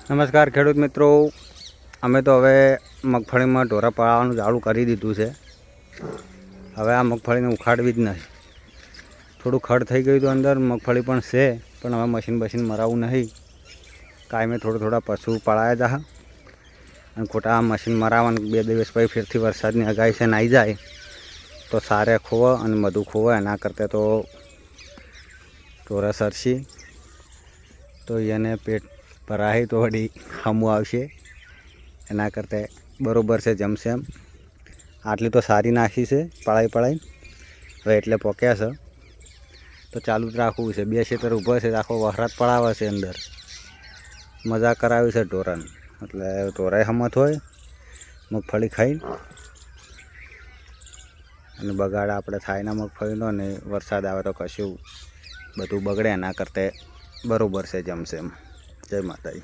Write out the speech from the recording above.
નમસ્કાર ખેડૂત મિત્રો, અમે તો હવે મગફળીમાં ઢોરા પાળવાનું ચાલુ કરી દીધું છે. હવે આ મગફળીને ઉખાડવી જ નથી. થોડું ખડ થઈ ગયું હતું અંદર, મગફળી પણ છે, પણ હવે મશીન મરાવવું નહીં. કાયમે થોડા પશુ પાળાયા જા અને ખોટા મશીન મરાવવાનું 2 દિવસ પછી ફેરથી વરસાદની આગાહી છે નાઈ જાય તો સારે ખોવે અને મધુ ખોવે. એના કરતાં તો ઢોરા સરસી તો એને પેટ ભરાય તો વળી હમું આવશે. એના કરતાં બરાબર છે જમશે એમ. આટલી તો સારી નાખી છે પળાઈ હવે એટલે પોક્યા છે તો ચાલુ જ રાખવું છે. 2 ખેતર ઊભો છે, આખો વહરાત પડાવે છે અંદર, મજા કરાવી છે ઢોરાને. એટલે ઢોરાય હમત હોય મગફળી ખાઈને અને બગાડ આપણે થાય ના મગફળીનો. ને વરસાદ આવે તો કશું બધું બગડે. એના કરતાં બરાબર છે જમશે એમ. જય માતાજી.